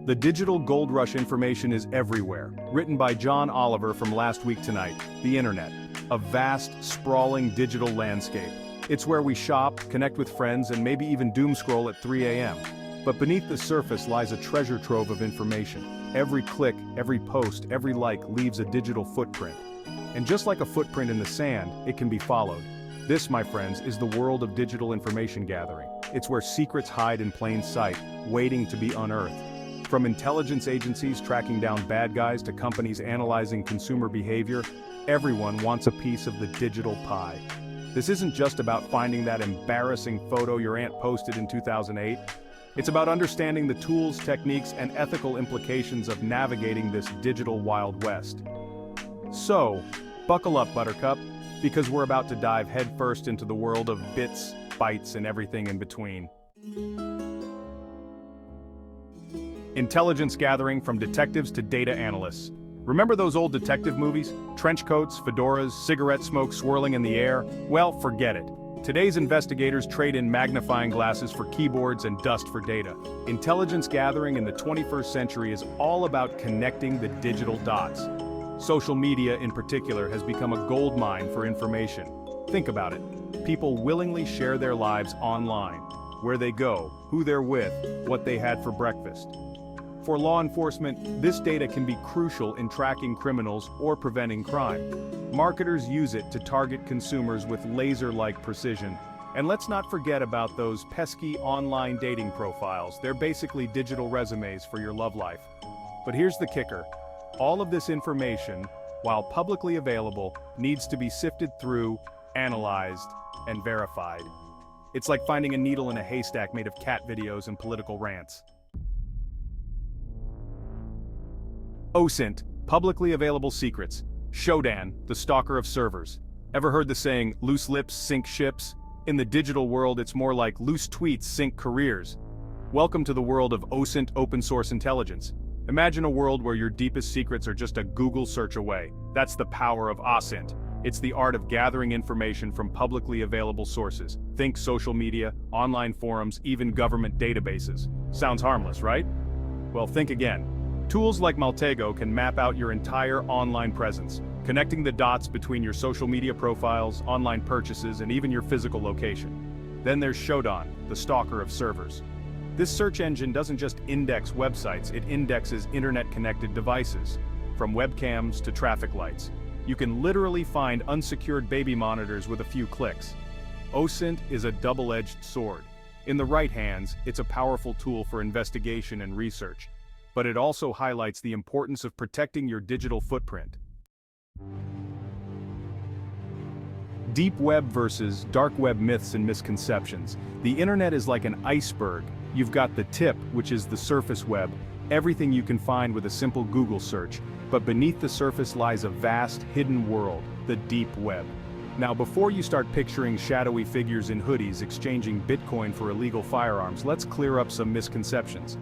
The digital gold rush information is everywhere. Written by John Oliver from Last Week Tonight, the internet. A vast, sprawling digital landscape. It's where we shop, connect with friends, and maybe even doom scroll at 3 a.m. But beneath the surface lies a treasure trove of information. Every click, every post, every like leaves a digital footprint. And just like a footprint in the sand, it can be followed. This, my friends, is the world of digital information gathering. It's where secrets hide in plain sight, waiting to be unearthed. From intelligence agencies tracking down bad guys to companies analyzing consumer behavior, everyone wants a piece of the digital pie. This isn't just about finding that embarrassing photo your aunt posted in 2008. It's about understanding the tools, techniques, and ethical implications of navigating this digital Wild West. So, buckle up, Buttercup, because we're about to dive headfirst into the world of bits, bytes, and everything in between. Intelligence gathering from detectives to data analysts. Remember those old detective movies? Trench coats, fedoras, cigarette smoke swirling in the air? Well, forget it. Today's investigators trade in magnifying glasses for keyboards and dust for data. Intelligence gathering in the 21st century is all about connecting the digital dots. Social media, in particular, has become a goldmine for information. Think about it. People willingly share their lives online. Where they go, who they're with, what they had for breakfast. For law enforcement, this data can be crucial in tracking criminals or preventing crime. Marketers use it to target consumers with laser-like precision. And let's not forget about those pesky online dating profiles. They're basically digital resumes for your love life. But here's the kicker. All of this information, while publicly available, needs to be sifted through, analyzed, and verified. It's like finding a needle in a haystack made of cat videos and political rants. OSINT, publicly available secrets. Shodan, the stalker of servers. Ever heard the saying, loose lips sink ships? In the digital world, it's more like loose tweets sink careers. Welcome to the world of OSINT open source intelligence. Imagine a world where your deepest secrets are just a Google search away. That's the power of OSINT. It's the art of gathering information from publicly available sources. Think social media, online forums, even government databases. Sounds harmless, right? Well, think again. Tools like Maltego can map out your entire online presence, connecting the dots between your social media profiles, online purchases, and even your physical location. Then there's Shodan, the stalker of servers. This search engine doesn't just index websites, it indexes internet-connected devices, from webcams to traffic lights. You can literally find unsecured baby monitors with a few clicks. OSINT is a double-edged sword. In the right hands, it's a powerful tool for investigation and research. But it also highlights the importance of protecting your digital footprint. Deep web versus dark web myths and misconceptions. The internet is like an iceberg. You've got the tip, which is the surface web, everything you can find with a simple Google search. But beneath the surface lies a vast, hidden world, the deep web. Now, before you start picturing shadowy figures in hoodies exchanging Bitcoin for illegal firearms, let's clear up some misconceptions.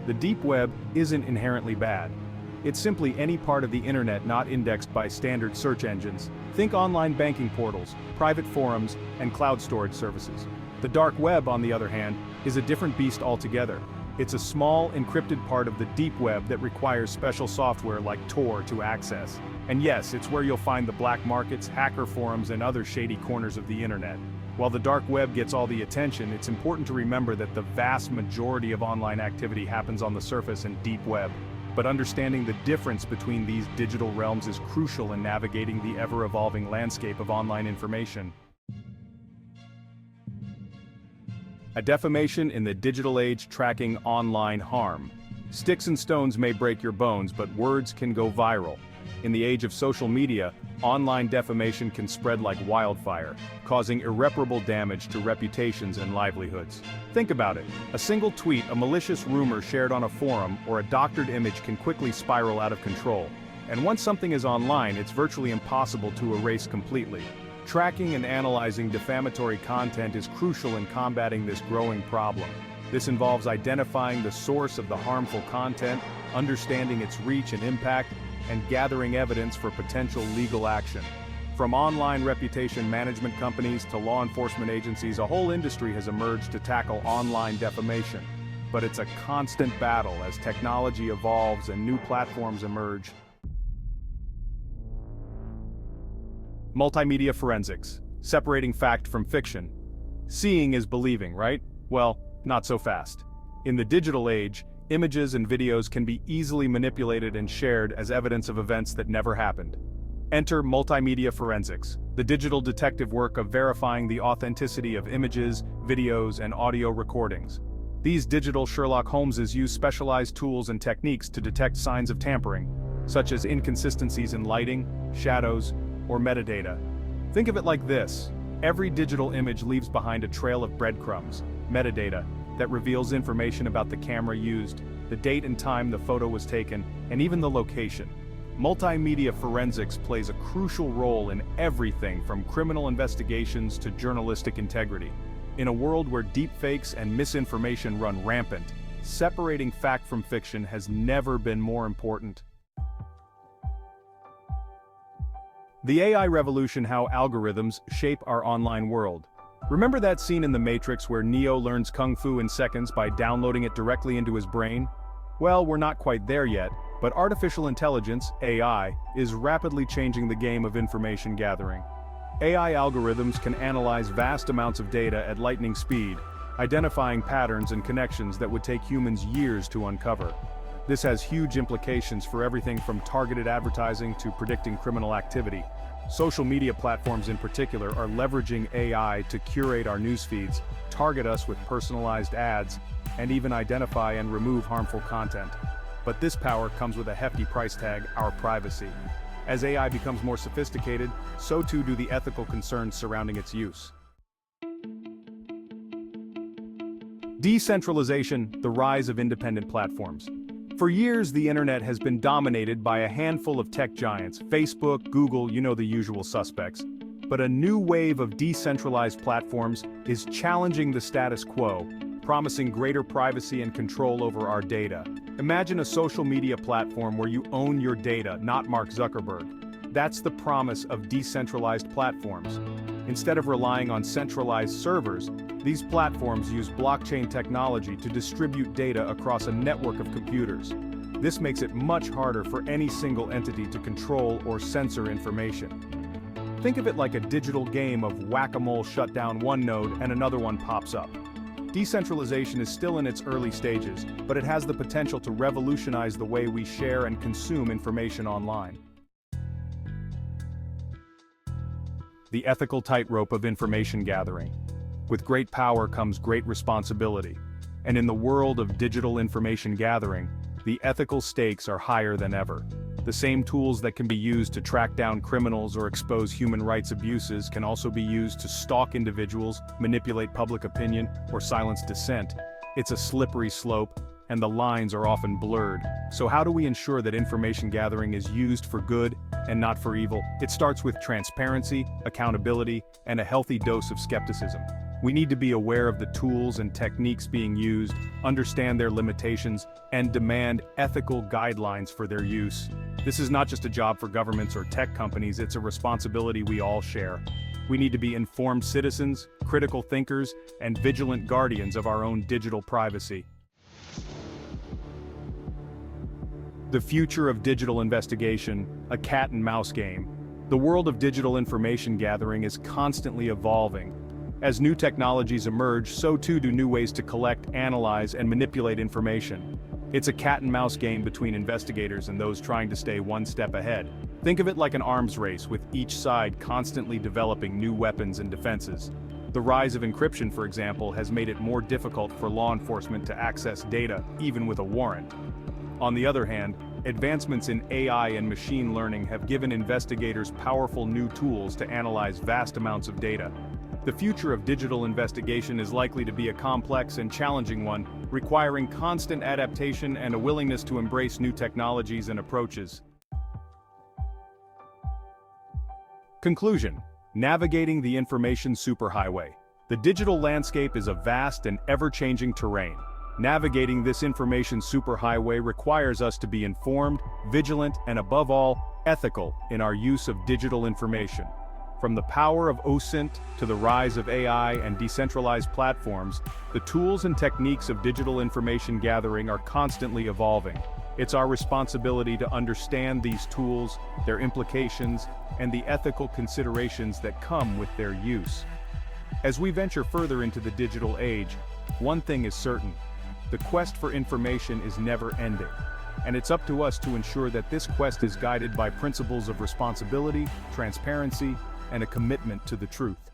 The deep web isn't inherently bad. It's simply any part of the internet not indexed by standard search engines. Think online banking portals, private forums, and cloud storage services. The dark web, on the other hand, is a different beast altogether. It's a small, encrypted part of the deep web that requires special software like Tor to access. And yes, it's where you'll find the black markets, hacker forums, and other shady corners of the internet. While the dark web gets all the attention, it's important to remember that the vast majority of online activity happens on the surface and deep web. But understanding the difference between these digital realms is crucial in navigating the ever-evolving landscape of online information. A defamation in the digital age tracking online harm. Sticks and stones may break your bones, but words can go viral. In the age of social media, online defamation can spread like wildfire, causing irreparable damage to reputations and livelihoods. Think about it. A single tweet, a malicious rumor shared on a forum, or a doctored image can quickly spiral out of control. And once something is online, it's virtually impossible to erase completely. Tracking and analyzing defamatory content is crucial in combating this growing problem. This involves identifying the source of the harmful content, understanding its reach and impact, and gathering evidence for potential legal action. From online reputation management companies to law enforcement agencies, a whole industry has emerged to tackle online defamation. but it's a constant battle as technology evolves and new platforms emerge. Multimedia forensics, separating fact from fiction. Seeing is believing, right? Well, not so fast. In the digital age, images and videos can be easily manipulated and shared as evidence of events that never happened. Enter multimedia forensics, the digital detective work of verifying the authenticity of images, videos, and audio recordings. These digital Sherlock Holmeses use specialized tools and techniques to detect signs of tampering, such as inconsistencies in lighting, shadows, or metadata. Think of it like this: every digital image leaves behind a trail of breadcrumbs, metadata, that reveals information about the camera used, the date and time the photo was taken, and even the location. Multimedia forensics plays a crucial role in everything from criminal investigations to journalistic integrity. In a world where deepfakes and misinformation run rampant, separating fact from fiction has never been more important. The AI revolution: how algorithms shape our online world. Remember that scene in The Matrix where Neo learns Kung Fu in seconds by downloading it directly into his brain? Well, we're not quite there yet, but artificial intelligence, AI, is rapidly changing the game of information gathering. AI algorithms can analyze vast amounts of data at lightning speed, identifying patterns and connections that would take humans years to uncover. This has huge implications for everything from targeted advertising to predicting criminal activity. Social media platforms in particular are leveraging AI to curate our news feeds, target us with personalized ads, and even identify and remove harmful content. But this power comes with a hefty price tag: our privacy. As AI becomes more sophisticated, so too do the ethical concerns surrounding its use. Decentralization: the rise of independent platforms. For years, the internet has been dominated by a handful of tech giants: Facebook, Google, the usual suspects. But a new wave of decentralized platforms is challenging the status quo, promising greater privacy and control over our data. Imagine a social media platform where you own your data, not Mark Zuckerberg. That's the promise of decentralized platforms. Instead of relying on centralized servers, these platforms use blockchain technology to distribute data across a network of computers. This makes it much harder for any single entity to control or censor information. Think of it like a digital game of whack-a-mole: shut down one node and another one pops up. Decentralization is still in its early stages, but it has the potential to revolutionize the way we share and consume information online. The ethical tightrope of information gathering. With great power comes great responsibility. And in the world of digital information gathering, the ethical stakes are higher than ever. The same tools that can be used to track down criminals or expose human rights abuses can also be used to stalk individuals, manipulate public opinion, or silence dissent. It's a slippery slope, and the lines are often blurred. So how do we ensure that information gathering is used for good and not for evil? It starts with transparency, accountability, and a healthy dose of skepticism. We need to be aware of the tools and techniques being used, understand their limitations, and demand ethical guidelines for their use. This is not just a job for governments or tech companies, it's a responsibility we all share. We need to be informed citizens, critical thinkers, and vigilant guardians of our own digital privacy. The future of digital investigation: a cat and mouse game. The world of digital information gathering is constantly evolving. As new technologies emerge, so too do new ways to collect, analyze, and manipulate information. It's a cat-and-mouse game between investigators and those trying to stay one step ahead. Think of it like an arms race, with each side constantly developing new weapons and defenses. The rise of encryption, for example, has made it more difficult for law enforcement to access data, even with a warrant. On the other hand, advancements in AI and machine learning have given investigators powerful new tools to analyze vast amounts of data. The future of digital investigation is likely to be a complex and challenging one, requiring constant adaptation and a willingness to embrace new technologies and approaches. Conclusion: navigating the information superhighway. The digital landscape is a vast and ever-changing terrain. Navigating this information superhighway requires us to be informed, vigilant, and above all, ethical in our use of digital information. From the power of OSINT to the rise of AI and decentralized platforms, the tools and techniques of digital information gathering are constantly evolving. It's our responsibility to understand these tools, their implications, and the ethical considerations that come with their use. As we venture further into the digital age, one thing is certain: the quest for information is never ending. And it's up to us to ensure that this quest is guided by principles of responsibility, transparency, and a commitment to the truth.